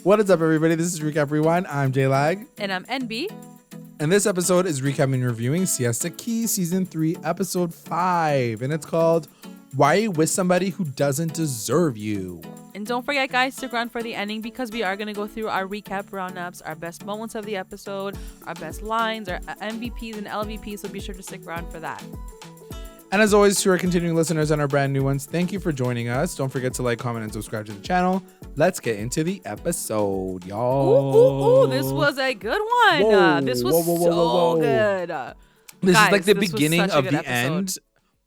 What is up, everybody? This is Recap Rewind. I'm J-Lag. And I'm NB. And this episode is recapping and reviewing Siesta Key Season 3, Episode 5. And it's called, Why Are You With Somebody Who Doesn't Deserve You? And don't forget, guys, stick around for the ending because we are going to go through our recap roundups, our best moments of the episode, our best lines, our MVPs and LVPs. So be sure to stick around for that. And as always, to our continuing listeners and our brand new ones, thank you for joining us. Don't forget to like, comment, and subscribe to the channel. Let's get into the episode, y'all. Ooh, this was a good one. This was so good. This Guys, is like the this was beginning such a of good the episode. end,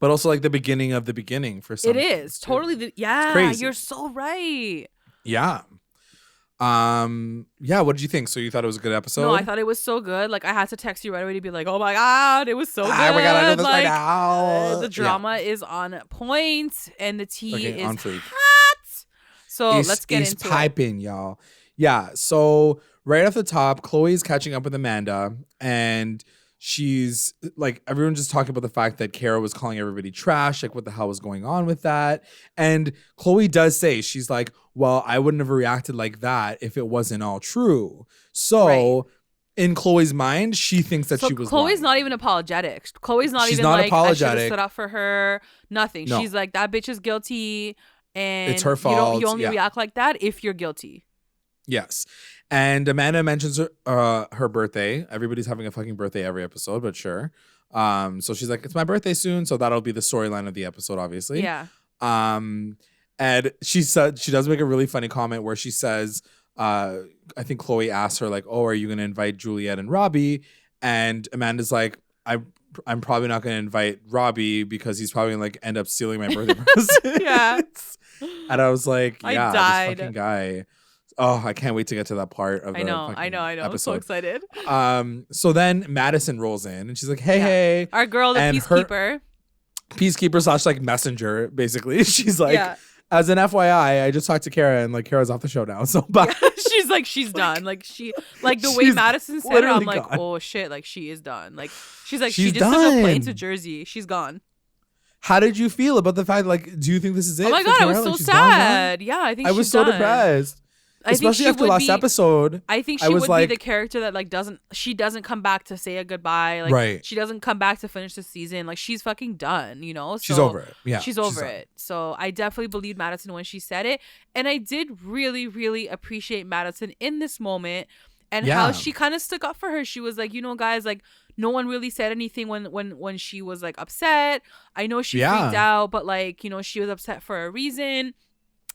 but also like the beginning of the beginning for some. It is totally It's crazy. You're so right. Yeah. Yeah, what did you think? So you thought it was a good episode? No, I thought it was so good. Like I had to text you right away to be like, "Oh my god, it was so good!" We gotta do this like, right now. the drama is on point and the tea is on fleek. hot. So let's get into piping, y'all. Yeah. So right off the top, Chloe's catching up with Amanda, and she's like, everyone's just talking about the fact that Kara was calling everybody trash. Like, what the hell was going on with that? And Chloe does say, she's like, well, I wouldn't have reacted like that if it wasn't all true. So Right. in Chloe's mind, she thinks that she was Chloe's lying. not even apologetic. Chloe's not She's even not like, I should have apologetic. stood up for her. Nothing. No. She's like, that bitch is guilty. And It's her fault. You only Yeah. react like that if you're guilty. Yes. And Amanda mentions her birthday. Everybody's having a fucking birthday every episode, but sure. So she's like, it's my birthday soon. So that'll be the storyline of the episode, obviously. Yeah. And she does make a really funny comment where she says, I think Chloe asked her, like, oh, are you going to invite Juliette and Robbie? And Amanda's like, I'm probably not going to invite Robbie because he's probably going to like end up stealing my birthday present. Yeah. And I was like, I yeah, died. this fucking guy. Oh, I can't wait to get to that part of I know. I'm so excited. So then Madison rolls in and she's like, hey. Our girl, the And peacekeeper. Peacekeeper / like messenger, basically. She's like, Yeah. as an FYI, I just talked to Kara and like Kara's off the show now. So bye. She's like, she's done. Like the way She's Madison said it, I'm literally like, gone. oh shit, like she is done. Like she's like, She's she just took a plane to done. Jersey. She's gone. How did you feel about the fact, like, do you think this is it? Oh my for god, I Kara? was Like, so she's gone? sad. Yeah, I think I she's was so done. depressed. I think Especially she after would last be- episode. I think I she was would like- be the character that like she doesn't come back to say a goodbye. Like Right. she doesn't come back to finish the season. Like she's fucking done, you know? She's So over it. Yeah. she's over it. So I definitely believed Madison when she said it. And I did really, really appreciate Madison in this moment and Yeah. how she kind of stuck up for her. She was like, you know, guys, like no one really said anything when she was like upset. I know she Yeah. freaked out, but like, you know, she was upset for a reason.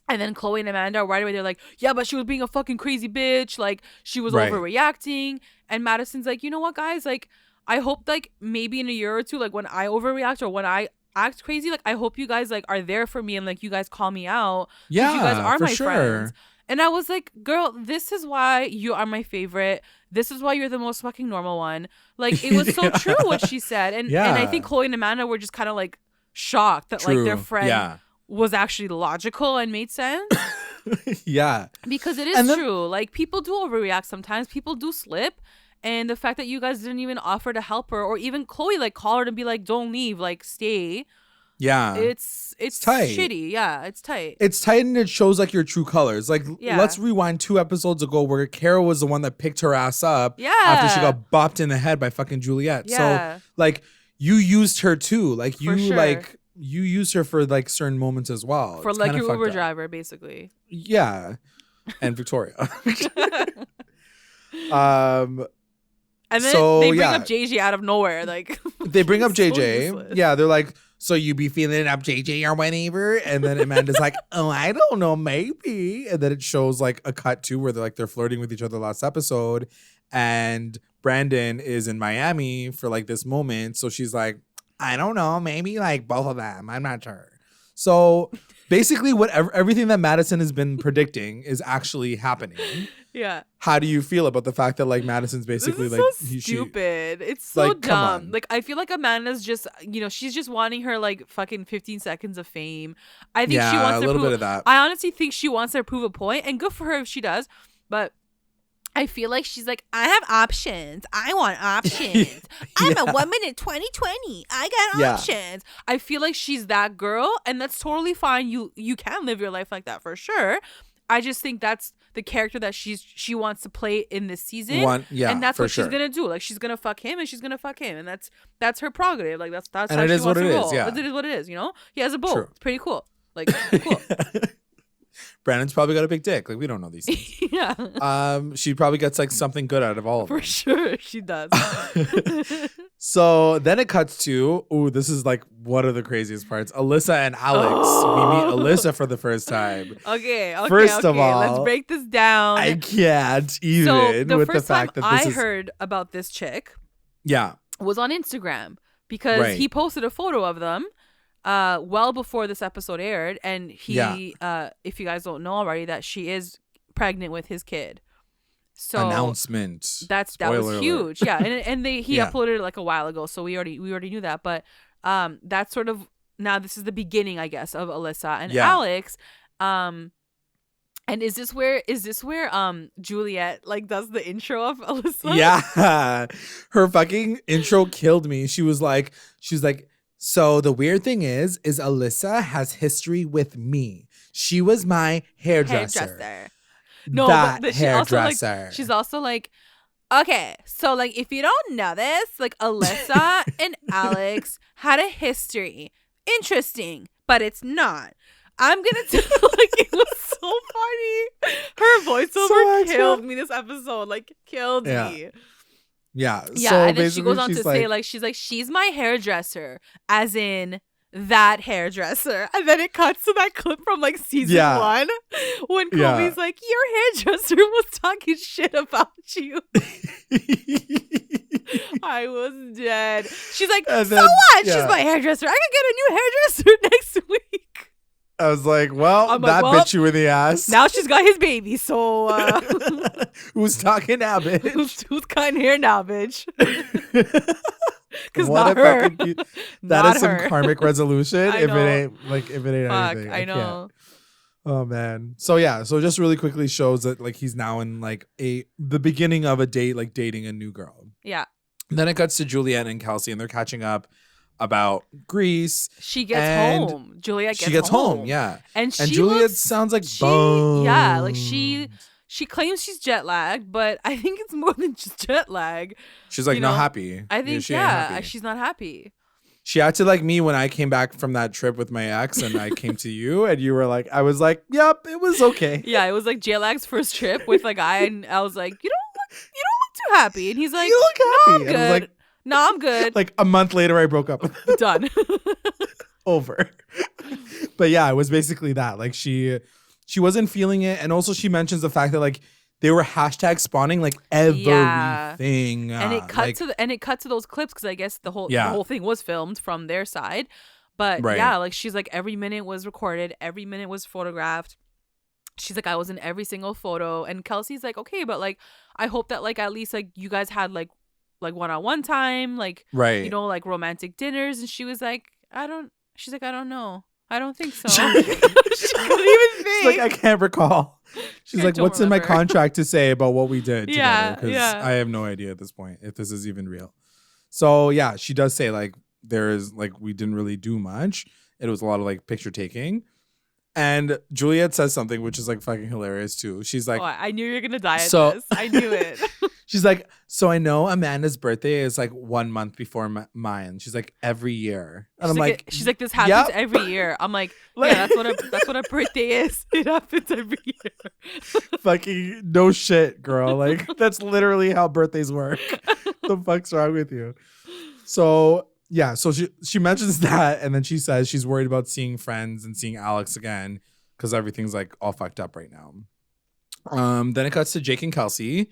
And then Chloe and Amanda right away, they're like, yeah, but she was being a fucking crazy bitch. Like, she was Right. overreacting. And Madison's like, you know what, guys? Like, I hope, like, maybe in a year or two, like, when I overreact or when I act crazy, like, I hope you guys, like, are there for me and, like, you guys call me out. 'Cause Yeah. you guys are for my sure. friends. And I was like, girl, this is why you are my favorite. This is why you're the most fucking normal one. Like, it was so Yeah. true what she said. And Yeah. I think Chloe and Amanda were just kind of, like, shocked that, True. like, their friend Yeah. was actually logical and made sense. Yeah. Because it is And then- true. Like, people do overreact sometimes. People do slip. And the fact that you guys didn't even offer to help her or even Chloe, like, call her to be like, don't leave, like, stay. Yeah. It's tight. shitty. Yeah, it's tight. It's tight and it shows like your true colors. Like, Yeah. let's rewind 2 episodes ago where Kara was the one that picked her ass up Yeah. after she got bopped in the head by fucking Juliette. Yeah. So, like, you used her too. Like, you, For sure. like, you used her for like certain moments as well. For, It's like, kinda your fucked Uber up. driver, basically. Yeah. And Victoria. And then So, they bring yeah. up JJ out of nowhere. Like, They bring up so JJ. useless. Yeah, they're like, so you be feeling up JJ or whatever? And then Amanda's like, oh, I don't know, maybe. And then it shows like a cut to where they're flirting with each other last episode. And Brandon is in Miami for like this moment. So she's like, I don't know, maybe like both of them. I'm not sure. So basically everything that Madison has been predicting is actually happening. Yeah. How do you feel about the fact that like Madison's basically This like is so stupid. It's so like, come dumb. on. Like, I feel like Amanda's just, you know, she's just wanting her like fucking 15 seconds of fame. I think she wants a to little prove, bit of that. I honestly think she wants to prove a point, and good for her if she does. But I feel like she's like, I have options. I want options. I'm a woman in 2020. I got Yeah. options. I feel like she's that girl, and that's totally fine. You can live your life like that for sure. I just think that's the character that she wants to play in this season. And that's what she's gonna do. Like, she's gonna fuck him and she's gonna fuck him, and that's her prerogative. Like, that's and how it she is wants what to it roll. is. Yeah, it is what it is. You know, he has a boat. True. It's pretty cool. Like, cool. Brandon's probably got a big dick. Like, we don't know these things. Yeah. She probably gets like something good out of all of them. For sure, she does. So then it cuts to, this is like one of the craziest parts. Alyssa and Alex. We meet Alyssa for the first time. Okay. First of all, let's break this down. I can't even So the with first the fact time that this I is heard about this chick, yeah, was on Instagram because he posted a photo of them. Well before this episode aired, and he, if you guys don't know already, that she is pregnant with his kid. So announcement. That was huge, yeah. And he Yeah. uploaded it like a while ago, so we already knew that. But that's sort of, now this is the beginning, I guess, of Alyssa and Alex. And is this where Juliette like does the intro of Alyssa? Yeah, her fucking intro killed me. She was like. So the weird thing is Alyssa has history with me. She was my hairdresser. No, but hairdresser. She's also like, okay, so like if you don't know this, like Alyssa and Alex had a history. Interesting, but it's not. I'm gonna tell it was so funny. Her voiceover killed me this episode. Like, killed me. Yeah. Yeah, so and then she goes on to say, like, she's my hairdresser, as in that hairdresser. And then it cuts to that clip from like season 1 when Kobe's like, your hairdresser was talking shit about you. I was dead. She's like, so what? She's my hairdresser. I can get a new hairdresser next week. I was like, bit you in the ass. Now she's got his baby, so who's talking now, bitch? Who's cutting hair now, bitch? Because not her. That is some karmic resolution. If it ain't Fuck, anything. I know. Oh man. So so just really quickly shows that like he's now in like the beginning of a date, like dating a new girl. Yeah. And then it cuts to Juliette and Kelsey, and they're catching up about Greece. She gets home. Juliette gets home. Yeah. And Juliette sounds like bones. Yeah, like she claims she's jet lagged, but I think it's more than just jet lag. She's like not happy. I think she's not happy. She acted like me when I came back from that trip with my ex and I came to you and you were like, I was like, yep, it was okay. Yeah, it was like jet lag's first trip with a guy, and I was like, you don't look too happy. And he's like, you look happy. No, I'm good. I was like, no, I'm good. Like a month later, I broke up. Done. Over. But yeah, it was basically that. Like she wasn't feeling it. And also she mentions the fact that like they were hashtag spawning like everything. And it cut to those clips because I guess the whole thing was filmed from their side. But like she's like every minute was recorded, every minute was photographed. She's like, I was in every single photo. And Kelsey's like, okay, but like I hope that like at least like you guys had like one-on-one time, like you know, like romantic dinners. And she was like, I don't know. I don't think so. She couldn't even think. She's like, I can't recall. She's like, what's in my contract to say about what we did together? Because I have no idea at this point if this is even real. So yeah, she does say like there is like we didn't really do much. It was a lot of like picture taking. And Juliette says something which is like fucking hilarious too. She's like, I knew you were gonna die at this. I knew it. She's like, so I know Amanda's birthday is like 1 month before mine. She's like, every year. And I'm like, she's like, this happens every year. I'm like, yeah, that's what a birthday is. It happens every year. Fucking no shit, girl. Like that's literally how birthdays work. The fuck's wrong with you? So yeah, so she mentions that, and then she says she's worried about seeing friends and seeing Alex again because everything's like all fucked up right now. Then it cuts to Jake and Kelsey.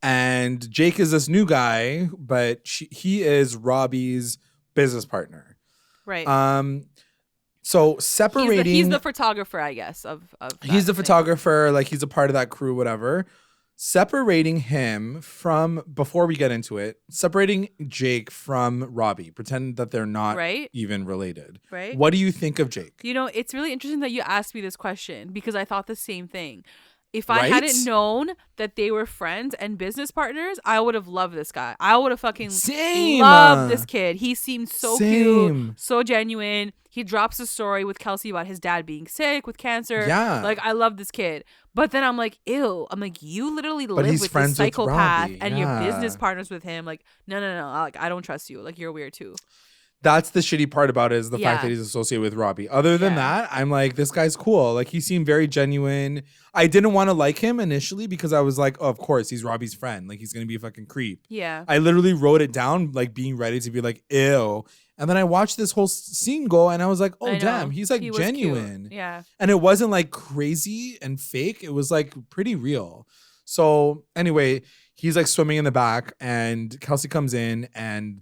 And Jake is this new guy, but he is Robbie's business partner. Right. So separating... He's the photographer, I guess, of he's the photographer. Like, he's a part of that crew, whatever. Separating him from... Before we get into it, separating Jake from Robbie. Pretend that they're not even related. Right. What do you think of Jake? You know, it's really interesting that you asked me this question because I thought the same thing. If I hadn't known that they were friends and business partners, I would have loved this guy. I would have fucking loved this kid. He seemed so cute, so genuine. He drops a story with Kelsey about his dad being sick with cancer. Yeah. Like, I love this kid. But then I'm like, ew. I'm like, you literally live with this psychopath and you're business partners with him. Like, no. Like, I don't trust you. Like, you're weird too. That's the shitty part about it, is the fact that he's associated with Robbie. Other than that, I'm like, this guy's cool. Like, he seemed very genuine. I didn't want to like him initially because I was like, oh, of course, he's Robbie's friend. Like, he's going to be a fucking creep. Yeah. I literally wrote it down, like, being ready to be like, ew. And then I watched this whole scene go and I was like, oh, damn, he's like genuine. Cute. Yeah. And it wasn't like crazy and fake. It was like pretty real. So anyway, he's like swimming in the back and Kelsey comes in and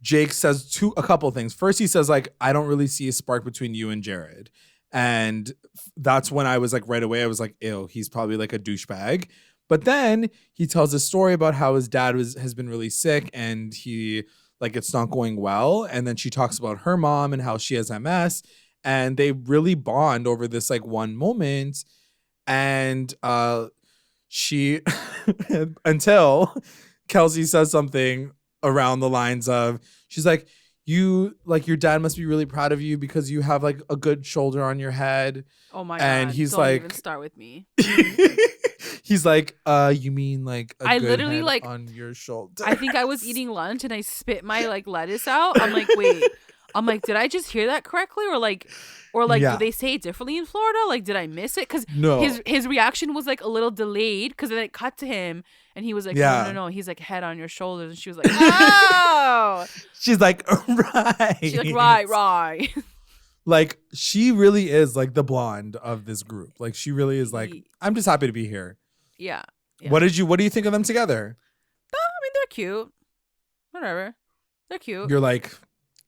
Jake says a couple of things. First, he says, like, I don't really see a spark between you and Jared. And that's when I was like, right away, I was like, ew, he's probably like a douchebag. But then he tells a story about how his dad has been really sick and he, like, it's not going well. And then she talks about her mom and how she has MS. And they really bond over this like one moment. And she, until Kelsey says something around the lines of, she's like, your dad must be really proud of you because you have like a good shoulder on your head. Oh my god. And he's don't like, even start with me. He's like, you mean like a I good literally head like on your shoulder? I think I was eating lunch and I spit my like lettuce out. I'm like, wait. I'm like, did I just hear that correctly? Or do they say it differently in Florida? Like, did I miss it? Because his reaction was like a little delayed because then it cut to him and he was like, no. He's like, head on your shoulders. And she was like, oh. She's like, right. She's like, right. Like, she really is like the blonde of this group. Like, she really is like, I'm just happy to be here. Yeah. What do you think of them together? I mean, they're cute. Whatever. They're cute. You're like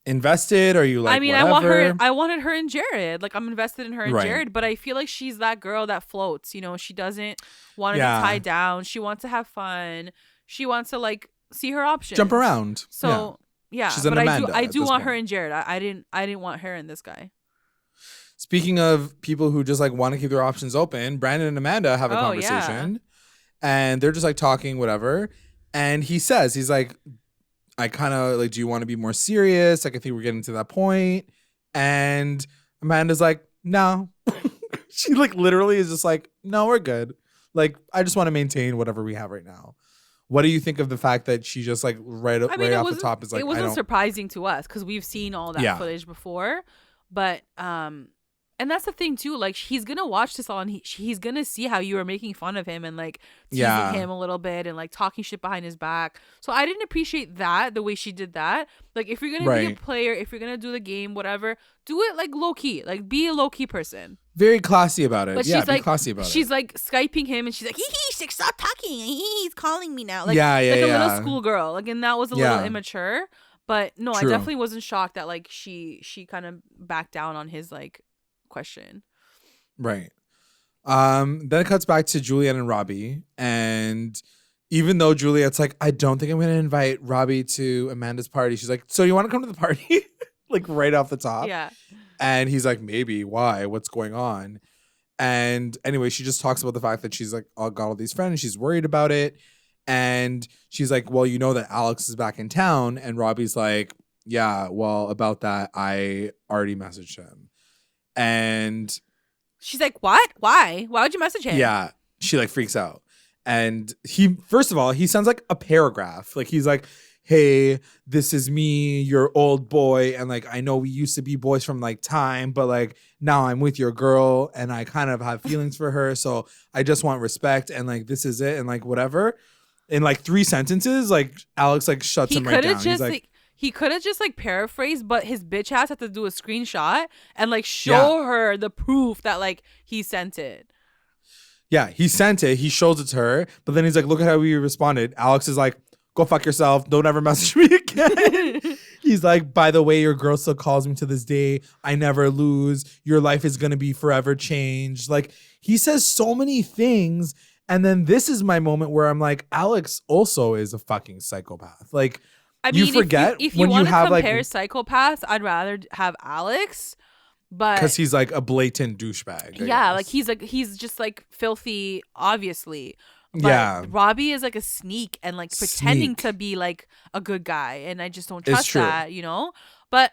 invested? Or you like, I mean, whatever? I wanted her and Jared. Like, I'm invested in her and Jared, but I feel like she's that girl that floats. You know, she doesn't want to be tied down. She wants to have fun. She wants to like see her options. Jump around. So yeah, she's but Amanda I do want point. her and Jared. I didn't want her and this guy. Speaking of people who just like want to keep their options open, Brandon and Amanda have a conversation and they're just like talking, whatever. And he's like, I kind of like, do you want to be more serious? Like, I think we're getting to that point. And Amanda's like, no. She like literally is just like, no, we're good. Like, I just want to maintain whatever we have right now. What do you think of the fact that she just like right off the top is like, it wasn't surprising to us because we've seen all that footage before. But and that's the thing too, like he's gonna watch this all and he's gonna see how you were making fun of him and like teasing him a little bit and like talking shit behind his back. So I didn't appreciate that, the way she did that. Like, if you're gonna be a player, if you're gonna do the game, whatever, do it like low key. Like, be a low key person. Very classy about it. But she's like, be classy about it. She's like Skyping him and she's like, stop talking. He's calling me now. Like, like a little schoolgirl. Like, and that was a little immature. But no, True. I definitely wasn't shocked that like she kind of backed down on his like question. Right. Then it cuts back to Juliette and Robbie. And even though Juliette's like, I don't think I'm going to invite Robbie to Amanda's party, she's like, so you want to come to the party? Like, right off the top. Yeah. And he's like, maybe. Why? What's going on? And anyway, she just talks about the fact that she's like, got all these friends. She's worried about it. And she's like, well, you know that Alex is back in town. And Robbie's like, yeah, well, about that, I already messaged him. And she's like, what? Why would you message him? Yeah, she like freaks out. And he, first of all, he sounds like a paragraph. Like, he's like, hey, this is me, your old boy, and like, I know we used to be boys from like time, but like now I'm with your girl and I kind of have feelings for her, so I just want respect, and like this is it, and like whatever. In like 3 sentences, like Alex like shuts him right down. He's like, he could have just like paraphrased, but his bitch ass had to do a screenshot and like show her the proof that like he sent it. Yeah, he sent it. He shows it to her, but then he's like, look at how we responded. Alex is like, go fuck yourself. Don't ever message me again. He's like, by the way, your girl still calls me to this day. I never lose. Your life is going to be forever changed. Like, he says so many things. And then this is my moment where I'm like, Alex also is a fucking psychopath. Like, I mean, you forget if you want to compare psychopaths, I'd rather have Alex, but because he's like a blatant douchebag. Yeah, like he's just like filthy, obviously. But Robbie is like a sneak and like pretending to be like a good guy, and I just don't trust that, you know. But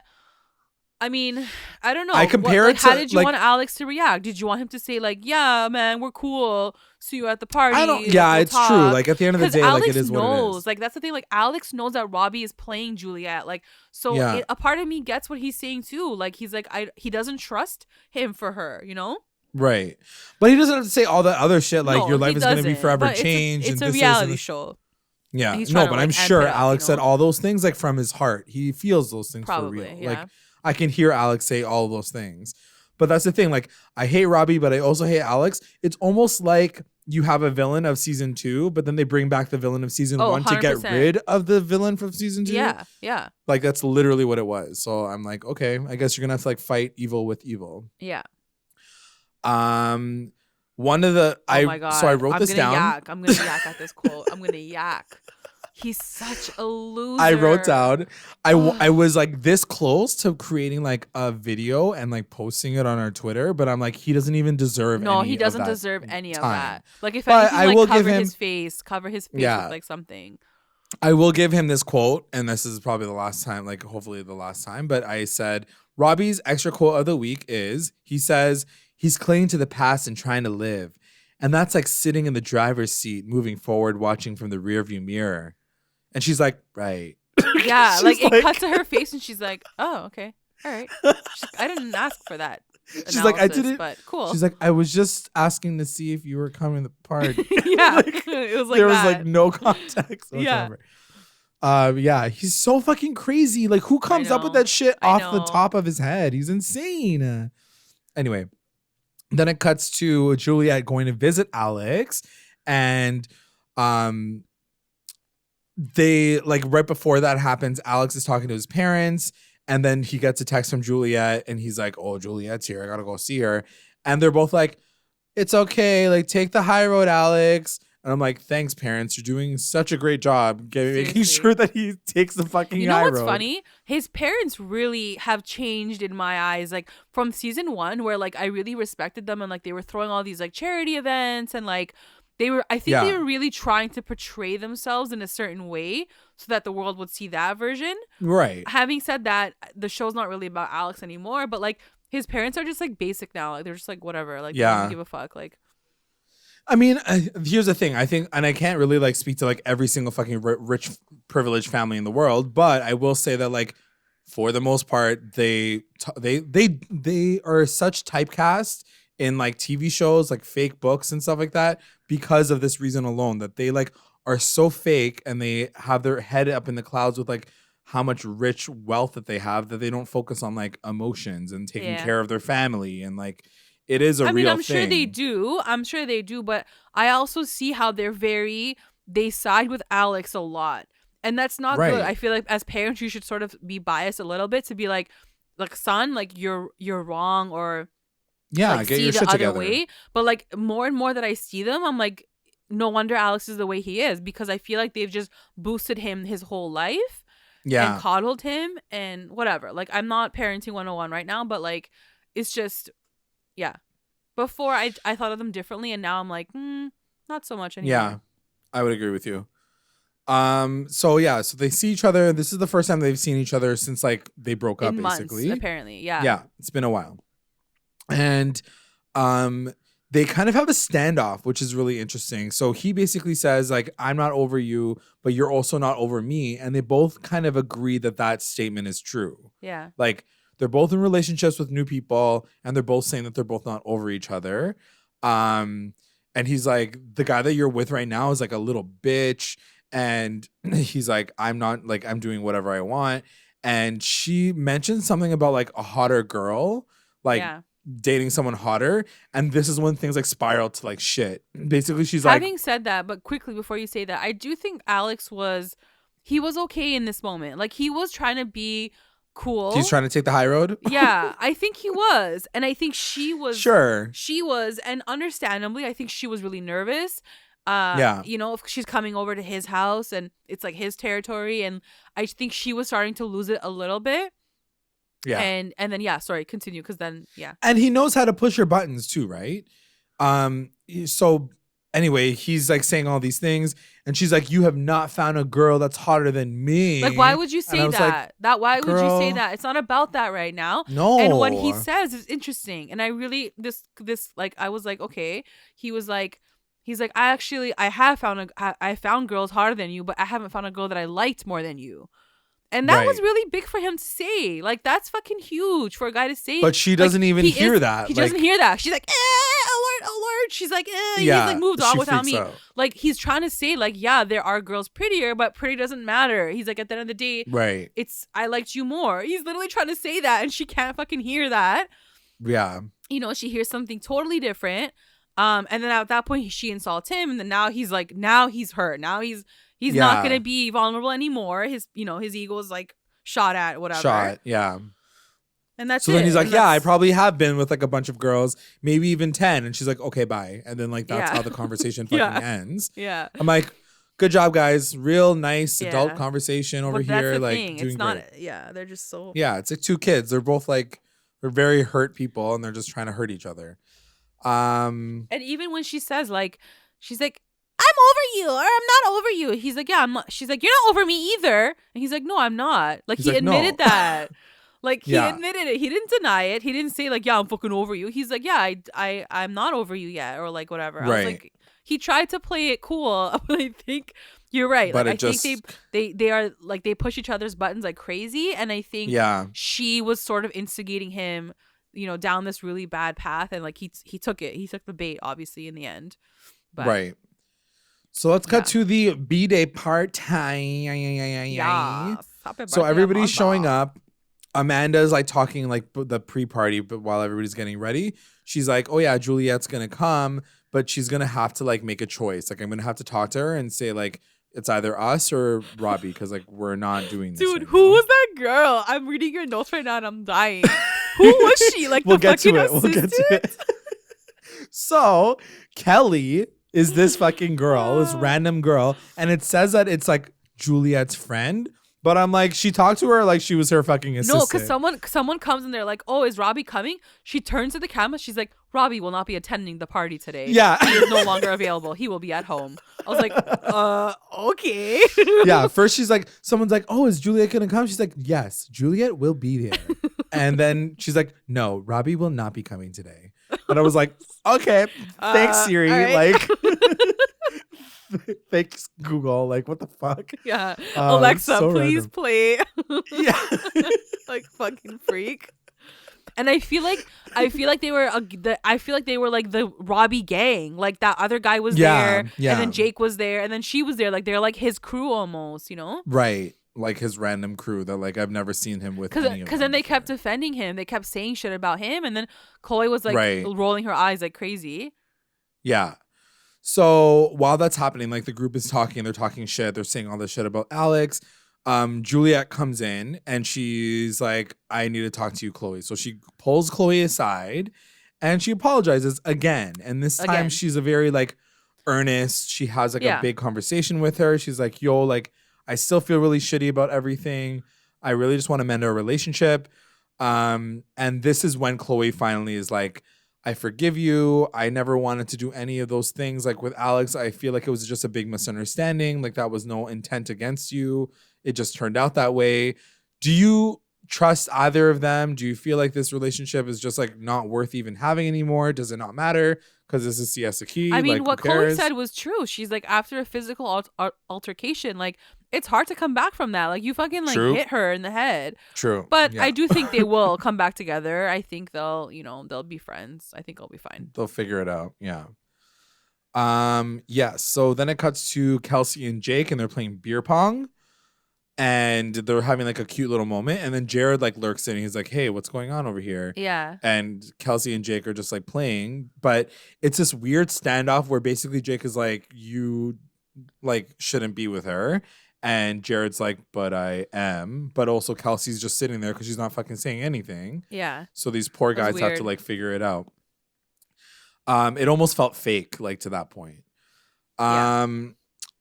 I mean, I don't know. I compare it to, how did you want Alex to react? Did you want him to say like, "Yeah, man, we're cool. See you at the party"? I don't. Yeah, we'll it's talk. true. Like at the end of the day, Alex like it is knows, what it is. Like that's the thing. Like Alex knows that Robbie is playing Juliette. Like so, a part of me gets what he's saying too. Like he's like, he doesn't trust him for her. You know. Right, but he doesn't have to say all that other shit. Like your life is going to be forever but changed. It's a reality show. Yeah, no, but I'm sure Alex said all those things like from his heart. He feels those things for real. Yeah. Like I can hear Alex say all those things. But that's the thing. Like I hate Robbie, but I also hate Alex. It's almost like you have a villain of season 2, but then they bring back the villain of season 1 to get rid of the villain from season 2. Yeah. Like that's literally what it was. So I'm like, okay, I guess you're gonna have to like fight evil with evil. Yeah. One of the my God. So I wrote this down. I'm gonna yak at this quote. I'm gonna yak. He's such a loser. I wrote down. I was like this close to creating like a video and like posting it on our Twitter, but I'm like he doesn't even deserve. No, he doesn't deserve any of that. Like if anything, I will cover his face with like something. I will give him this quote, and this is probably the last time, like hopefully the last time. But I said Robbie's extra quote of the week is he says he's clinging to the past and trying to live, and that's like sitting in the driver's seat, moving forward, watching from the rearview mirror. And she's like, right. Yeah, like it cuts to her face and she's like, oh, okay. All right. I didn't ask for that. She's like, I didn't. But cool. She's like, I was just asking to see if you were coming to the party. Yeah. Like, it was like there was like no context whatsoever. Yeah, he's so fucking crazy. Like, who comes up with that shit off the top of his head? He's insane. Anyway, then it cuts to Juliette going to visit Alex, and they like right before that happens, Alex is talking to his parents, and then he gets a text from Juliette, and he's like, "Oh, Juliette's here. I gotta go see her." And they're both like, "It's okay. Like, take the high road, Alex." And I'm like, "Thanks, parents. You're doing such a great job making sure that he takes the fucking high road." You know what's funny? His parents really have changed in my eyes. Like from season 1, where like I really respected them, and like they were throwing all these like charity events, and like they were really trying to portray themselves in a certain way so that the world would see that version. Right. Having said that, the show's not really about Alex anymore, but like his parents are just like basic now. Like they're just like whatever. Like they don't give a fuck. Like I mean, here's the thing. I think, and I can't really like speak to like every single fucking rich, privileged family in the world, but I will say that like for the most part, they are such typecast in like TV shows, like fake books and stuff like that, because of this reason alone, that they like are so fake and they have their head up in the clouds with like how much rich wealth that they have, that they don't focus on like emotions and taking care of their family. And like, it is a real thing. I'm sure they do. I'm sure they do. But I also see how they side with Alex a lot. And that's not good. I feel like as parents, you should sort of be biased a little bit to be like son, like you're wrong, or like, get see your the shit other together. way. But like more and more that I see them, I'm like, no wonder Alex is the way he is, because I feel like they've just boosted him his whole life. And coddled him and whatever. Like I'm not parenting 101 right now, but like it's just before I thought of them differently, and now I'm like, not so much anymore. Yeah, I would agree with you. So they see each other. This is the first time they've seen each other since like they broke up, basically. Months, apparently. Yeah, it's been a while. And they kind of have a standoff, which is really interesting. So he basically says like, I'm not over you, but you're also not over me. And they both kind of agree that statement is true. Yeah. Like they're both in relationships with new people, and they're both saying that they're both not over each other. And he's like, the guy that you're with right now is like a little bitch. And he's like, I'm not, like, I'm doing whatever I want. And she mentioned something about like a hotter girl, like dating someone hotter. And this is when things like spiral to like shit. Basically, she's like, having said that, but quickly before you say that, I do think Alex was okay in this moment. Like he was trying to be cool. He's trying to take the high road. Yeah, I think he was. And I think she was. Sure. She was. And understandably, I think she was really nervous. You know, if she's coming over to his house and it's like his territory. And I think she was starting to lose it a little bit. Yeah. And then, sorry, continue. Because then, And he knows how to push her buttons too, right? So anyway, he's like saying all these things, and she's like, "You have not found a girl that's hotter than me." Like, why would you say that? Like, why would you say that? It's not about that right now. No. And what he says is interesting, and I really this like I was like, okay. He's like, I found girls hotter than you, but I haven't found a girl that I liked more than you. And that was really big for him to say. Like, that's fucking huge for a guy to say. But she doesn't even hear that. He doesn't hear that. She's like, alert. She's like, He's like moved on without me. Out. Like, he's trying to say, like, yeah, there are girls prettier, but pretty doesn't matter. He's like, at the end of the day, right. I liked you more. He's literally trying to say that, and she can't fucking hear that. Yeah. You know, she hears something totally different. And then at that point, she insults him, and then now he's like, now he's hurt. Now he's not gonna be vulnerable anymore. His ego is like shot at, whatever. Yeah. And that's so then he's like, yeah, I probably have been with like a bunch of girls, maybe even 10. And she's like, okay, bye. And then like that's how the conversation fucking ends. Yeah. I'm like, good job, guys. Real nice adult conversation over here. Like thing. Doing it's not. great. Yeah, they're just so. Yeah, it's like two kids. They're both like they're very hurt people, and they're just trying to hurt each other. And even when she says like, she's like, I'm over you, or I'm not over you. He's like, yeah, I'm not. She's like, you're not over me either. And he's like, no, I'm not. Like, he admitted that. Like, he admitted it. He didn't deny it. He didn't say like, yeah, I'm fucking over you. He's like, yeah, I'm not over you yet, or like whatever. Right. I was like, he tried to play it cool, but I think you're right. But like, I think they are like, they push each other's buttons like crazy, and I think she was sort of instigating him, you know, down this really bad path, and like he took it. He took the bait, obviously, in the end. But, right. So let's cut to the B-Day part time. So everybody's showing up. Amanda's like talking like the pre-party, but while everybody's getting ready, she's like, oh yeah, Juliette's gonna come, but she's gonna have to like make a choice. Like, I'm gonna have to talk to her and say like, it's either us or Robbie, because like we're not doing this. Dude, who was that girl? I'm reading your notes right now and I'm dying. Who was she? Like, we'll get to it. We'll get to it. So Kelly is this fucking girl, this random girl, and it says that it's like Juliette's friend, but I'm like, she talked to her like she was her fucking assistant. No, because someone comes and they're like, oh, is Robbie coming? She turns to the camera, she's like, Robbie will not be attending the party today. Yeah. He is no longer available. He will be at home. I was like, okay. Yeah, first she's like, someone's like, oh, is Juliette gonna come? She's like, yes, Juliette will be there. And then she's like, no, Robbie will not be coming today. And I was like, okay, thanks, Siri. Right. Like, thanks, Google. Like, what the fuck? Yeah. Alexa, so please random. Play. Yeah. Like, fucking freak. And I feel like they were like the Robbie gang. Like, that other guy was there, and then Jake was there, and then she was there. Like, they're like his crew almost, you know? Right. Like his random crew that like I've never seen him with. Because then they kept defending him. They kept saying shit about him, and then Chloe was like rolling her eyes like crazy. Yeah. So while that's happening, like the group is talking, they're talking shit. They're saying all this shit about Alex. Juliette comes in and she's like, I need to talk to you, Chloe. So she pulls Chloe aside and she apologizes again. And this time she's a very like earnest. She has like a big conversation with her. She's like, yo, like, I still feel really shitty about everything. I really just want to mend our relationship. And this is when Chloe finally is like, I forgive you. I never wanted to do any of those things. Like with Alex, I feel like it was just a big misunderstanding. Like that was no intent against you. It just turned out that way. Do you trust either of them? Do you feel like this relationship is just like not worth even having anymore? Does it not matter? Because this is Siesta Key. I mean, like, what Chloe said was true. She's like, after a physical altercation, like, it's hard to come back from that. Like, you fucking like hit her in the head. True. But I do think they will come back together. I think they'll be friends. I think it'll be fine. They'll figure it out. Yeah. Yeah. So then it cuts to Kelsey and Jake, and they're playing beer pong. And they're having like a cute little moment. And then Jared like lurks in and he's like, hey, what's going on over here? Yeah. And Kelsey and Jake are just like playing. But it's this weird standoff where basically Jake is like, you like shouldn't be with her. And Jared's like, but I am. But also Kelsey's just sitting there because she's not fucking saying anything. Yeah. So these poor guys have to like figure it out. It almost felt fake like to that point.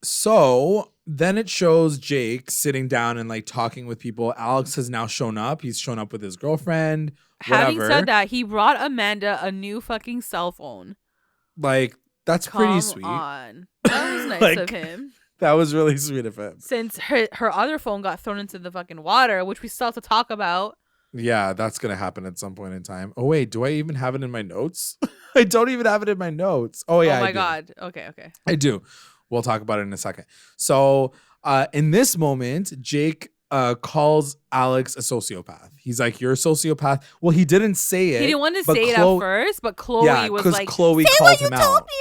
So then it shows Jake sitting down and like talking with people. Alex has now shown up. He's shown up with his girlfriend. Having said that, he brought Amanda a new fucking cell phone. Like, That's pretty sweet. On. That was nice of him. That was really sweet of him. Since her other phone got thrown into the fucking water, which we still have to talk about. Yeah, that's going to happen at some point in time. Oh, wait. Do I even have it in my notes? I don't even have it in my notes. Oh, yeah. Oh, my God. Okay. I do. We'll talk about it in a second. So in this moment, Jake calls Alex a sociopath. He's like, you're a sociopath. Well, he didn't say it. He didn't want to say it at first, but Chloe was like, Chloe say called what you him told out. me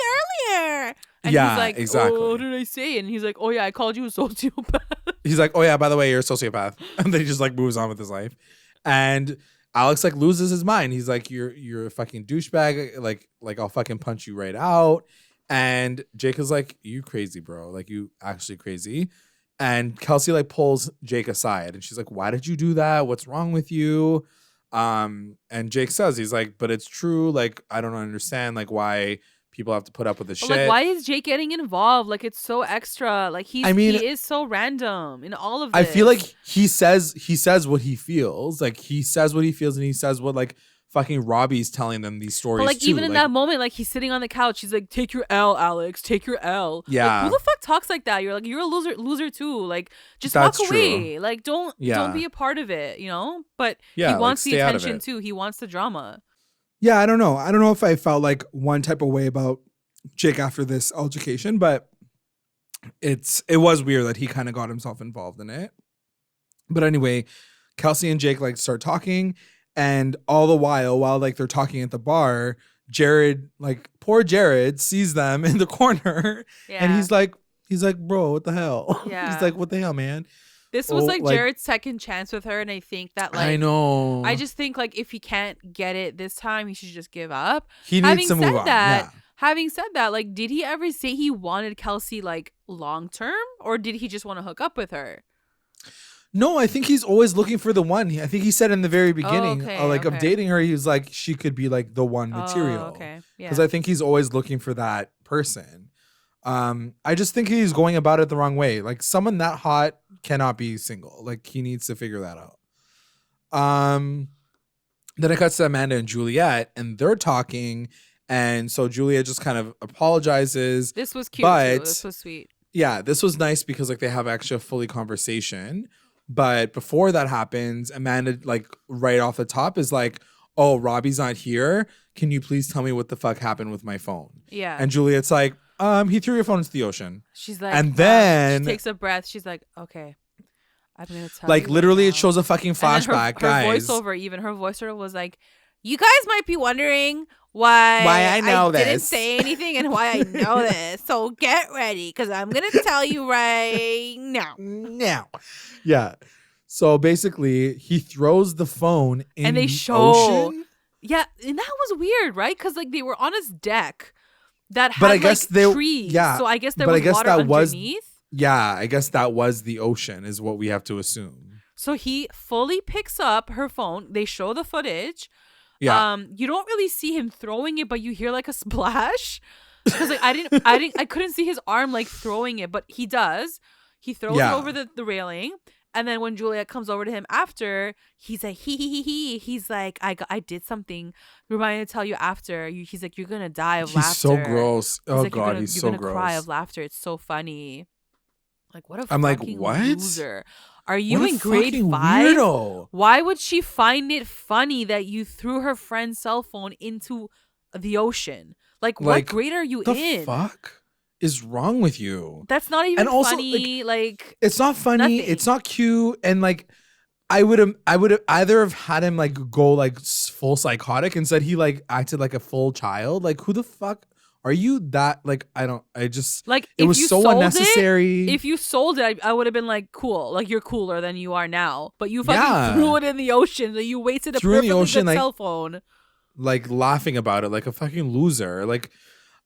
earlier. And yeah, he's like, exactly. oh, what did I say? And he's like, oh, yeah, I called you a sociopath. He's like, oh, yeah, by the way, you're a sociopath. And then he just like moves on with his life. And Alex like loses his mind. He's like, you're a fucking douchebag. Like I'll fucking punch you right out. And Jake is like, you crazy, bro. Like you actually crazy. And Kelsey like pulls Jake aside and she's like, why did you do that? What's wrong with you? And Jake says, he's like, but it's true. Like, I don't understand like why people have to put up with this shit. Like, why is Jake getting involved? Like, it's so extra. Like, he is so random in all of this. I feel like he says what he feels. Like, he says what he feels and he says what, like, fucking Robbie's telling them these stories, but, like, too. even in that moment, like, he's sitting on the couch. He's like, take your L, Alex. Take your L. Yeah. Like, who the fuck talks like that? You're like, you're a loser too. Like, just That's walk away. true. Like, don't be a part of it, you know? But he wants the attention, too. He wants the drama. Yeah, I don't know. I don't know if I felt like one type of way about Jake after this altercation, but it was weird that he kind of got himself involved in it. But anyway, Kelsey and Jake like start talking, and all the while like they're talking at the bar, poor Jared sees them in the corner, and he's like, bro, what the hell? Yeah. He's like, what the hell, man? This was like Jared's second chance with her, and I think that like I know. I just think like if he can't get it this time, he should just give up. He needs to move on. Having said that, like, did he ever say he wanted Kelsey like long term, or did he just want to hook up with her? No, I think he's always looking for the one. I think he said in the very beginning, of dating her, he was like, she could be like the one material. Okay, yeah. Because I think he's always looking for that person. I just think he's going about it the wrong way. Like, someone that hot cannot be single. Like, he needs to figure that out. Then it cuts to Amanda and Juliette, and they're talking. And so Juliette just kind of apologizes. This was cute too. This was sweet. Yeah, this was nice because like they have actually a fully conversation. But before that happens, Amanda like right off the top is like, oh, Robbie's not here. Can you please tell me what the fuck happened with my phone? Yeah. And Juliette's like, he threw your phone into the ocean. She's like, and then she takes a breath. She's like, okay, I'm gonna tell like you literally right it shows a fucking flashback, her guys. Her voiceover was like, you guys might be wondering why I know this. Didn't say anything and why I know this. So get ready because I'm gonna tell you right now. Yeah. So basically, he throws the phone in and they the show, ocean. Yeah, and that was weird, right? Because like they were on his deck that had but I guess like trees. Yeah, so I guess there was water underneath. Yeah, I guess that was the ocean, is what we have to assume. So he fully picks up her phone. They show the footage. Yeah. You don't really see him throwing it, but you hear like a splash. Because like I couldn't see his arm like throwing it, but he does. He throws it over the railing, and then when Juliette comes over to him after, he's like he. He's like I did something. Remind me to tell you after. He's like, you're gonna die of laughter. He's so gross. Oh like, God, he's so gross. You're gonna cry of laughter. It's so funny. Like what a I'm fucking like, what? loser. Are you in grade 5? Weirdo. Why would she find it funny that you threw her friend's cell phone into the ocean? Like what grade are you in? The fuck is wrong with you? That's not even funny. Like it's not funny. Nothing. It's not cute. And like I would have either have had him like go like full psychotic and said he like acted like a full child. Like who the fuck are you? That like I just like it was so unnecessary. If you sold it, I would have been like, cool. Like you're cooler than you are now. But you fucking threw it in the ocean. So you wasted a perfectly good cell phone. Like laughing about it like a fucking loser. Like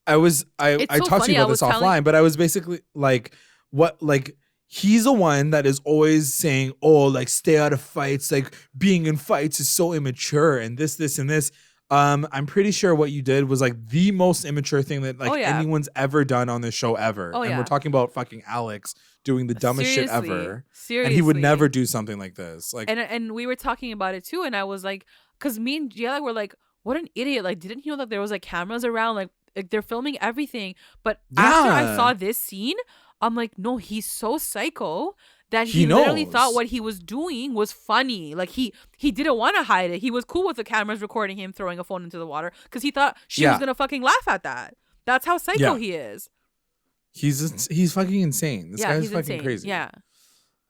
I talked to you about this offline, but I was basically like, what, like he's the one that is always saying, oh, like stay out of fights, like being in fights is so immature and this and this. I'm pretty sure what you did was like the most immature thing that like anyone's ever done on this show ever. And we're talking about fucking Alex doing the dumbest shit ever. Seriously. And he would never do something like this. Like and we were talking about it too, and I was like, because me and Giella were like, what an idiot. Like, didn't he know that there was like cameras around? Like like they're filming everything. But after I saw this scene, I'm like, no, he's so psycho that he literally thought what he was doing was funny. Like he didn't want to hide it. He was cool with the cameras recording him throwing a phone into the water because he thought she was gonna fucking laugh at that. That's how psycho he is. He's fucking insane. This guy's fucking insane. Crazy. Yeah.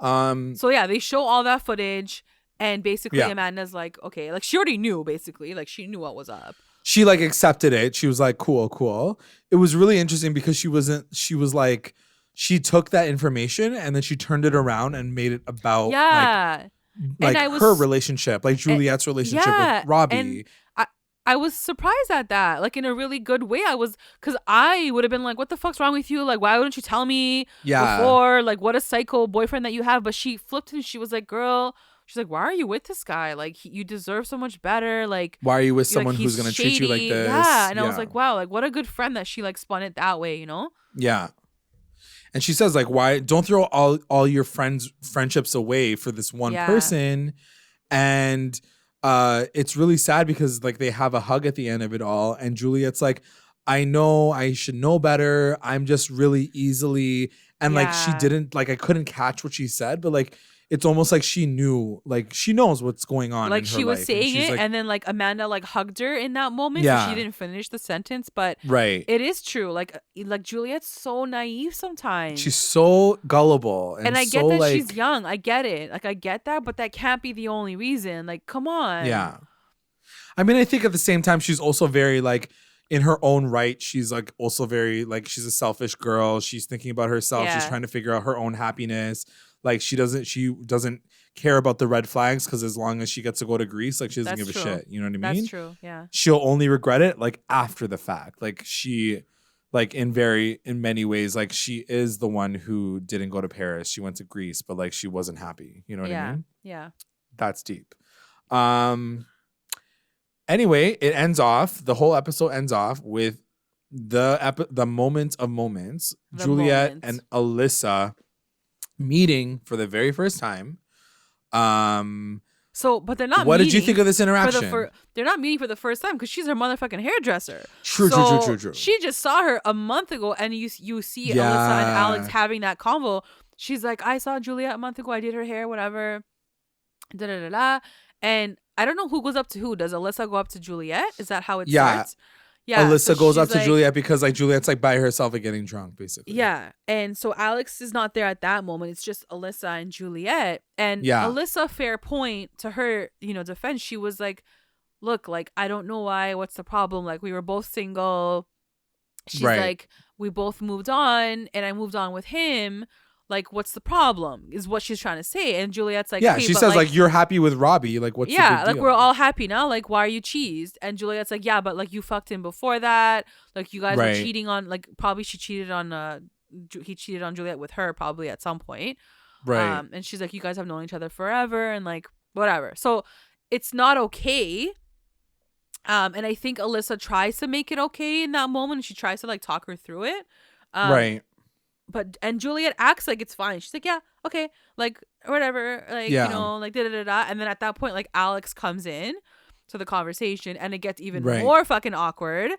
So yeah, they show all that footage, and basically Amanda's like, okay, like she already knew, basically, like she knew what was up. She like accepted it. She was like, cool. It was really interesting because she was like, she took that information and then she turned it around and made it about like her relationship, like Juliette's relationship with Robbie. And I was surprised at that, like in a really good way. Because I would have been like, what the fuck's wrong with you? Like, why wouldn't you tell me before? Like, what a psycho boyfriend that you have. But she flipped and she was like, girl, she's like, why are you with this guy? Like, you deserve so much better. Like, why are you with someone who's going to treat you like this? Yeah. And I was like, wow, like what a good friend that she like spun it that way, you know? Yeah. And she says like, why don't throw all your friendships away for this one person. And it's really sad because like they have a hug at the end of it all, and Juliet's like, I know I should know better. I'm just really easily, and like she didn't, like I couldn't catch what she said, but like it's almost like she knew, like she knows what's going on. Like in her she was life. saying it, like, and then like Amanda like hugged her in that moment, so she didn't finish the sentence. But it is true. Like Juliet's so naive sometimes. She's so gullible, and I so, get that like, she's young. I get it. Like I get that, but that can't be the only reason. Like, come on. Yeah, I mean, I think at the same time she's also very like, in her own right, she's like also very like, she's a selfish girl. She's thinking about herself. She's trying to figure out her own happiness. Like she doesn't care about the red flags because as long as she gets to go to Greece, like she doesn't give a shit. You know what I mean? That's true. Yeah. She'll only regret it like after the fact. Like she, like in many ways, like she is the one who didn't go to Paris. She went to Greece, but like she wasn't happy. You know what I mean? Yeah. That's deep. Anyway, it ends off. The whole episode ends off with the moment of moments. Juliette and Alyssa meeting for the very first time. So, but they're not. What did you think of this interaction? They're not meeting for the first time because she's her motherfucking hairdresser. True. She just saw her a month ago, and you see Alyssa and Alex having that convo. She's like, I saw Juliette a month ago. I did her hair, whatever. Da da da da. And I don't know who goes up to who. Does Alyssa go up to Juliette? Is that how it starts? Yeah, Alyssa goes up to Juliette because like Juliette's like by herself and getting drunk, basically. Yeah, and so Alex is not there at that moment. It's just Alyssa and Juliette. And Alyssa, fair point to her, defense. She was like, "Look, like I don't know why. What's the problem? Like we were both single. She's like, we both moved on, and I moved on with him. Like, what's the problem?" Is what she's trying to say. And Juliette's like, she says like, you're happy with Robbie. Like, what's the big deal? Like we're all happy now. Like, why are you cheesed? And Juliette's like, yeah, but like you fucked him before that. Like you guys were cheating on, like probably she cheated on, he cheated on Juliette with her probably at some point. Right. And she's like, you guys have known each other forever and like whatever. So it's not okay. And I think Alyssa tries to make it okay in that moment. And she tries to like talk her through it. Right. And Juliette acts like it's fine. She's like, yeah, okay, like whatever, like like da da da da. And then at that point, like Alex comes in to the conversation, and it gets even more fucking awkward.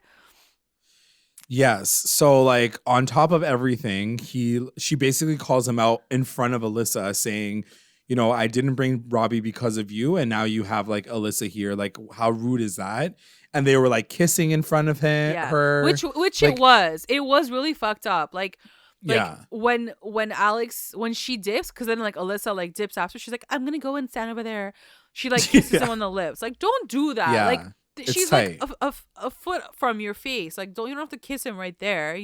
Yes. So like on top of everything, she basically calls him out in front of Alyssa, saying, I didn't bring Robbie because of you, and now you have like Alyssa here. Like, how rude is that? And they were like kissing in front of her, which like, it was really fucked up. Like when she dips, because then like Alyssa like dips after, she's like, I'm gonna go and stand over there. She like kisses him on the lips. Like, don't do that. Yeah, like she's tight. Like a foot from your face. Like, you don't have to kiss him right there.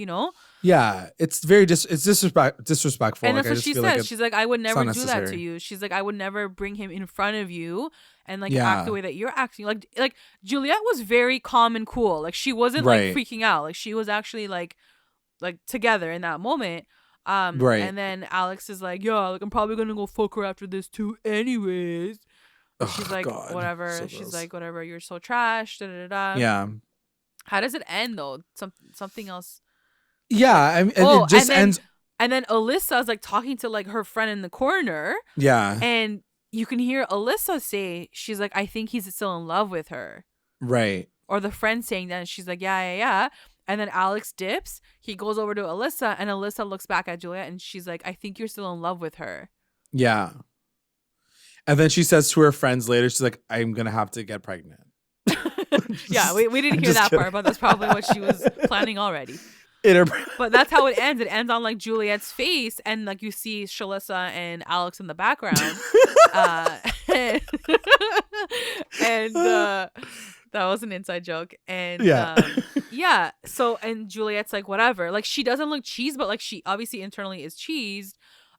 Yeah, it's very disrespectful. And that's what she says. She's like, I would never do that to you. She's like, I would never bring him in front of you and like act the way that you're acting. Like Juliette was very calm and cool. Like she wasn't like freaking out. Like she was actually like together in that moment. And then Alex is like, yeah, like I'm probably gonna go fuck her after this too anyways. She's like, God, whatever. So she's gross. Like, whatever, you're so trash. Da, da, da, da. Yeah. How does it end though? Something else. Yeah, I mean, it just ends. And then Alyssa's like talking to like her friend in the corner. Yeah. And you can hear Alyssa say, she's like, I think he's still in love with her. Right. Or the friend saying that, and she's like, yeah. And then Alex dips. He goes over to Alyssa, and Alyssa looks back at Juliette, and she's like, I think you're still in love with her. Yeah. And then she says to her friends later, she's like, I'm going to have to get pregnant. Yeah, we didn't hear that part, but that's probably what she was planning already. But that's how it ends. It ends on like Juliette's face, and like you see Shalissa and Alex in the background. And that was an inside joke. And yeah. So, and Juliette's like, whatever. Like, she doesn't look cheesed, but like she obviously internally is cheesed.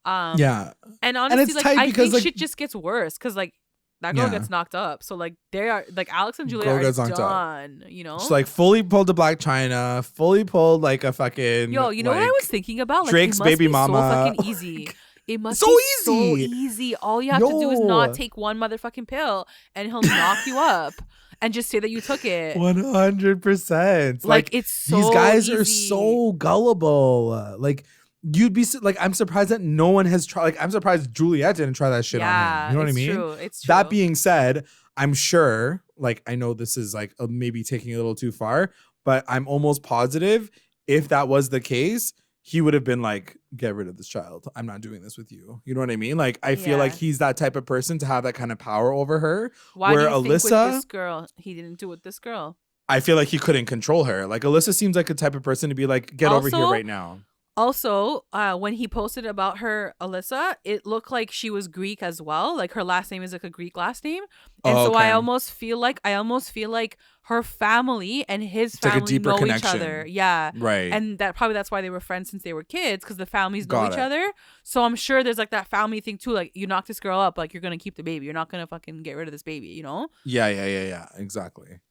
And honestly, like I think shit just gets worse because like that girl gets knocked up. So like they are like Alex and Juliette are done. You know, she's like fully pulled a Black China, fully pulled like a fucking. Yo, you know what I was thinking about? Like, Drake's baby mama. So fucking easy. It must be so easy. All you have to do is not take one motherfucking pill, and he'll knock you up. And just say that you took it. 100%. Like it's so these guys easy. are so gullible. Like you'd be like, I'm surprised that no one has tried. Like I'm surprised Juliette didn't try that shit on him. You know what I mean? True. It's true. That being said, I'm sure. Like I know this is like maybe taking it a little too far, but I'm almost positive if that was the case, he would have been like, get rid of this child. I'm not doing this with you. You know what I mean? Like, I feel like he's that type of person to have that kind of power over her. Why do you think with this girl, he didn't do it with this girl? I feel like he couldn't control her. Like, Alyssa seems like a type of person to be like, get over here right now. Also, when he posted about her, Alyssa, it looked like she was Greek as well. Like her last name is like a Greek last name. And so I almost feel like her family and his family know each other. Yeah. Right. And that's why they were friends since they were kids, because the families know each other. So I'm sure there's like that family thing too. Like you knock this girl up, like you're going to keep the baby. You're not going to fucking get rid of this baby, you know? Yeah. Exactly.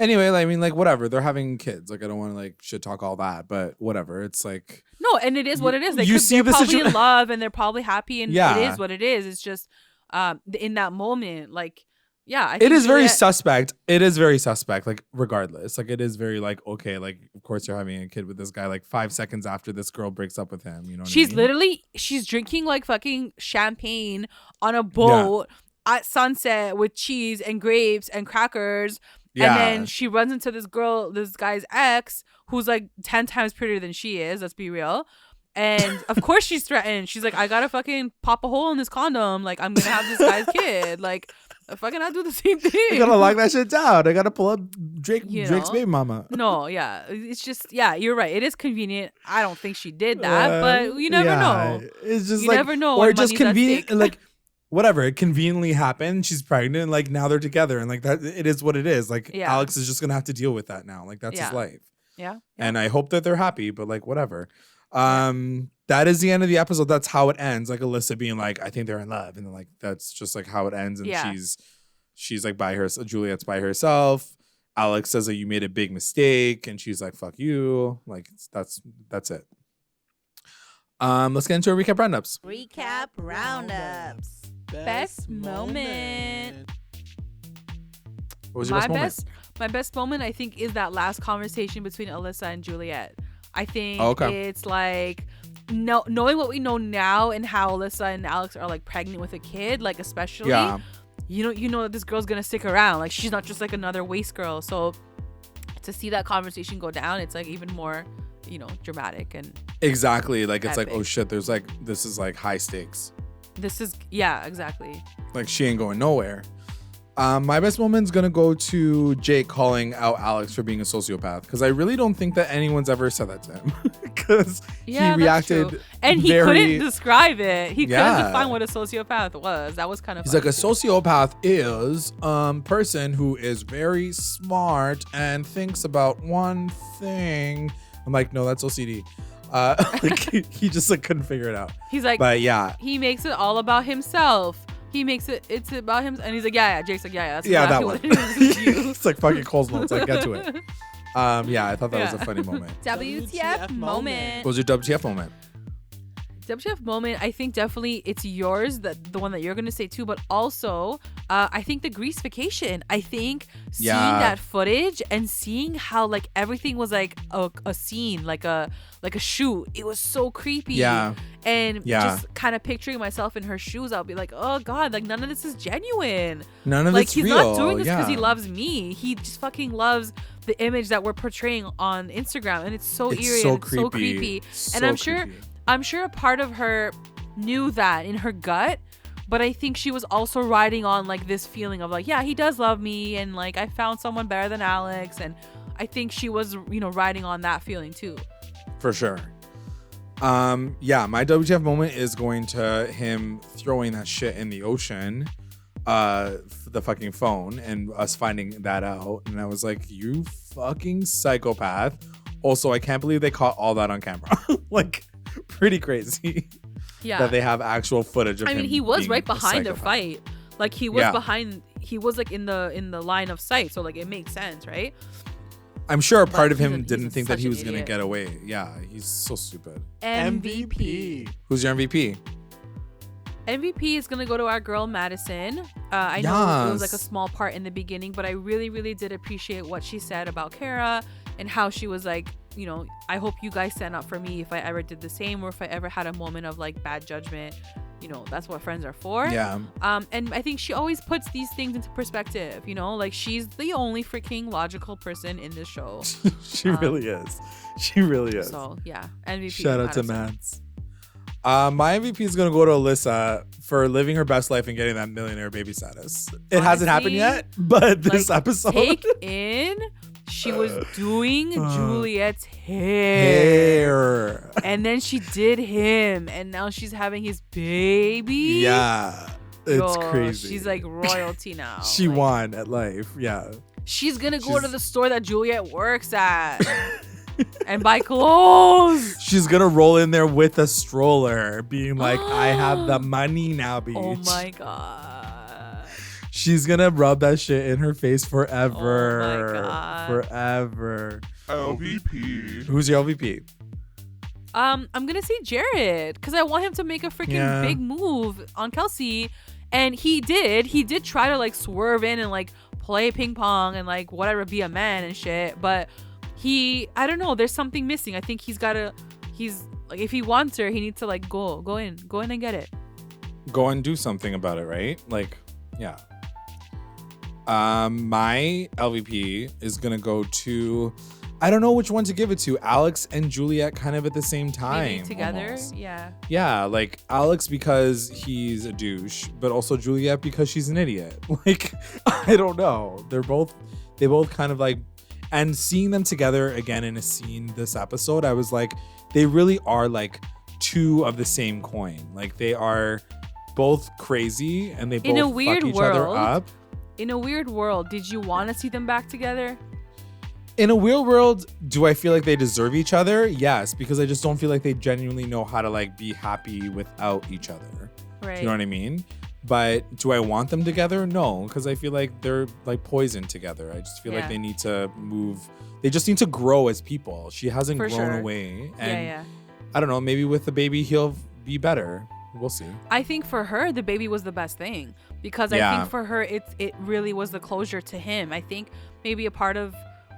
Anyway, I mean, like, whatever. They're having kids. Like, I don't want to, like, shit talk all that, but whatever. It's like... No, and it is what it is. They're probably in love, and they're probably happy, and it is what it is. It's just, in that moment, like, I think it is very suspect. It is very suspect, like, regardless. Like, it is very, like, okay, like, of course you're having a kid with this guy, like, 5 seconds after this girl breaks up with him, you know what I mean? She's drinking, like, fucking champagne on a boat at sunset with cheese and grapes and crackers. Yeah. And then she runs into this guy's ex, who's like 10 times prettier than she is. Let's be real. And of course she's threatened. She's like, I gotta fucking pop a hole in this condom. Like, I'm gonna have this guy's kid. Like, fucking I do the same thing. I gotta lock that shit down. I gotta pull up Drake's baby mama. No, it's just, you're right. It is convenient. I don't think she did that, but you never know. It's just you like, never know. Or just convenient. Like, whatever, it conveniently happened. She's pregnant, and like now they're together, and like that, it is what it is. Like Alex is just gonna have to deal with that now. Like that's his life. Yeah. And I hope that they're happy, but like whatever. That is the end of the episode. That's how it ends. Like Alyssa being like, I think they're in love, and then like that's just like how it ends. And she's like by herself. Juliette's by herself. Alex says that you made a big mistake, and she's like, fuck you. Like that's it. Let's get into a recap roundups. Recap roundups. Best moment. What was your best moment? My best moment, I think, is that last conversation between Alyssa and Juliette. I think it's like knowing what we know now and how Alyssa and Alex are like pregnant with a kid, like especially, you know that this girl's gonna stick around. Like she's not just like another waste girl. So to see that conversation go down, it's like even more, dramatic and exactly like epic. It's like, oh shit, there's like this is like high stakes. This is exactly. Like she ain't going nowhere. My best moment's gonna go to Jake calling out Alex for being a sociopath, because I really don't think that anyone's ever said that to him. Because he reacted and he couldn't describe it. He couldn't define what a sociopath was. That was kind of. He's like, a sociopath is person who is very smart and thinks about one thing. I'm like, no, that's OCD. Like he just like couldn't figure it out. He's like, but he makes it all about himself. He makes it's about him, and he's like, Jake's like, that's exactly that what one. it is to you. It's like fucking Cole's notes. Like, get to it. I thought that was a funny moment. WTF moment. What was your WTF moment? WTF moment, I think definitely it's yours, the one that you're gonna say too, but also I think the Greece vacation. I think seeing that footage and seeing how like everything was like a scene, like a shoot. It was so creepy. Yeah. And just kind of picturing myself in her shoes, I'll be like, oh God, like none of this is genuine. None of like it's he's real. Not doing this because he loves me. He just fucking loves the image that we're portraying on Instagram, and it's so eerie and it's so creepy. And I'm sure a part of her knew that in her gut, but I think she was also riding on like this feeling of like, yeah, he does love me, and like I found someone better than Alex, and I think she was, riding on that feeling too. For sure. My WTF moment is going to him throwing that shit in the ocean, the fucking phone, and us finding that out. And I was like, you fucking psychopath. Also, I can't believe they caught all that on camera. Like, pretty crazy. Yeah. That they have actual footage of him. I mean, he was right behind their fight. Like, he was behind, he was like in the line of sight. So like, it makes sense, right? I'm sure a part of him didn't think that he was going to get away. Yeah, he's so stupid. MVP. Who's your MVP? MVP is going to go to our girl, Madison. I know it was like a small part in the beginning, but I really, really did appreciate what she said about Kara and how she was like, I hope you guys stand up for me if I ever did the same, or if I ever had a moment of like bad judgment. That's what friends are for. Yeah. And I think she always puts these things into perspective, like she's the only freaking logical person in this show. She really is. She really is. So yeah, MVP. Shout out to Mads. My MVP is going to go to Alyssa for living her best life and getting that millionaire baby status. It hasn't happened yet, but this episode. Take in, she was doing Juliette's hair. And then she did him. And now she's having his baby. Yeah. It's crazy. She's like royalty now. She won at life. Yeah. She's going to go to the store that Juliette works at. And buy clothes. She's gonna roll in there with a stroller, being like, I have the money now, bitch. Oh my God. She's gonna rub that shit in her face forever. Oh my God. Forever. LVP. Who's your LVP? I'm gonna say Jared, because I want him to make a freaking big move on Kelsey. And he did try to like swerve in and like play ping pong and like whatever, be a man and shit, but I don't know, there's something missing. I think he's like, if he wants her, he needs to like go in and get it. Go and do something about it, right? Like, yeah. My LVP is gonna go to, I don't know which one to give it to. Alex and Juliette kind of at the same time. Maybe together, almost. Yeah. Yeah, like Alex because he's a douche, but also Juliette because she's an idiot. Like, I don't know. They both kind of like. And seeing them together again in a scene this episode, I was like, they really are like two of the same coin. Like they are both crazy and they both fuck each other up. In a weird world, did you want to see them back together? In a weird world, do I feel like they deserve each other? Yes, because I just don't feel like they genuinely know how to like be happy without each other. Right. You know what I mean? But do I want them together? No, because I feel like they're like poison together. I just feel like they need to move. They just need to grow as people. She hasn't grown away. And I don't know, maybe with the baby, he'll be better. We'll see. I think for her, the baby was the best thing because I think for her, it really was the closure to him. I think maybe a part of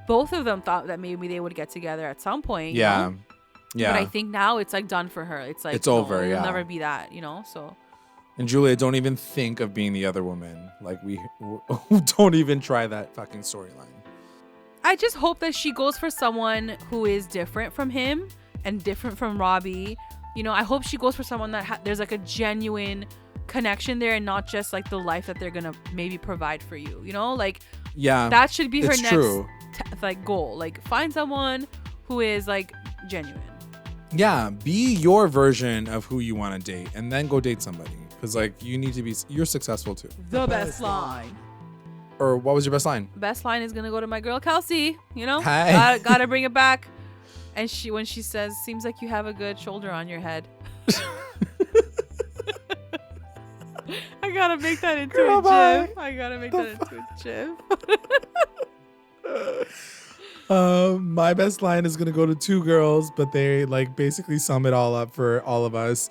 both of them thought that maybe they would get together at some point. Yeah. You know? Yeah. But I think now it's like done for her. It's like, it's over. It'll never be that, so. And Julia, don't even think of being the other woman. Like, we don't even try that fucking storyline. I just hope that she goes for someone who is different from him and different from Robbie. I hope she goes for someone that there's like a genuine connection there and not just like the life that they're gonna maybe provide for you. That should be her next goal. Like, find someone who is like genuine. Yeah, be your version of who you want to date, and then go date somebody. Because, like, you're successful too. The best line. Or what was your best line? Best line is going to go to my girl, Kelsey. Hi. Gotta bring it back. And when she says, seems like you have a good shoulder on your head. I gotta make that into a GIF. I gotta make that into a GIF. My best line is gonna go to two girls, but they like basically sum it all up for all of us.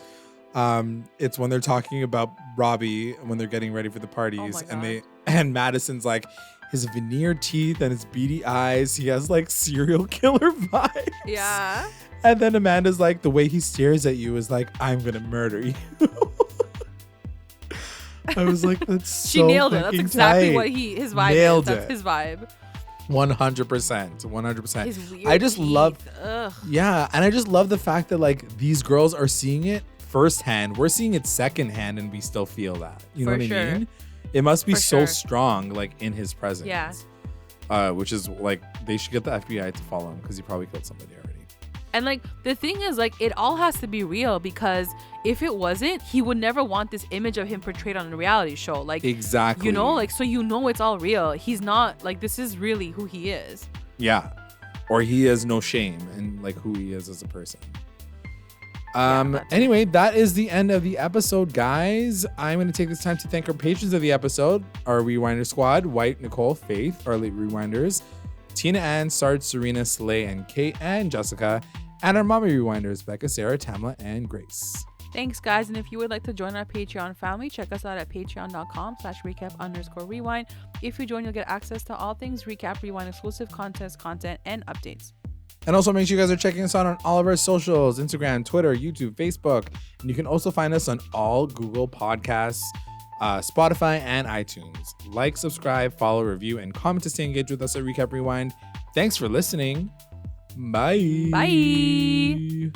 It's when they're talking about Robbie when they're getting ready for the parties, and Madison's like, his veneered teeth and his beady eyes, he has like serial killer vibes. Yeah. And then Amanda's like, the way he stares at you is like, I'm gonna murder you. I was like, that's she so nailed it. That's exactly tight. What his vibe nailed is. It. That's his vibe. 100%. His weird I just teeth. love, Ugh. yeah, and I just love the fact that like these girls are seeing it firsthand. We're seeing it secondhand, and we still feel that. You know what I mean? It must be so strong, like in his presence. Yeah. Which is like they should get the FBI to follow him because he probably killed somebody already. And like the thing is, like it all has to be real, because if it wasn't, he would never want this image of him portrayed on a reality show. Like exactly, you know, like so you know it's all real. He's not like, this is really who he is. Yeah, or he has no shame in like who he is as a person. Anyway, that is the end of the episode, guys. I'm going to take this time to thank our patrons of the episode, our Rewinder squad: White, Nicole, Faith, our late Rewinders, Tina, Ann, Sarge, Serena, Slay, and Kate, and Jessica, and our mommy Rewinders: Becca, Sarah, Tamla, and Grace. Thanks, guys. And if you would like to join our Patreon family, check us out at patreon.com/recap_rewind. If you join, you'll get access to all things Recap Rewind exclusive content, and updates. And also make sure you guys are checking us out on all of our socials: Instagram, Twitter, YouTube, Facebook. And you can also find us on all Google Podcasts, Spotify, and iTunes. Like, subscribe, follow, review, and comment to stay engaged with us at Recap Rewind. Thanks for listening. Bye. Bye.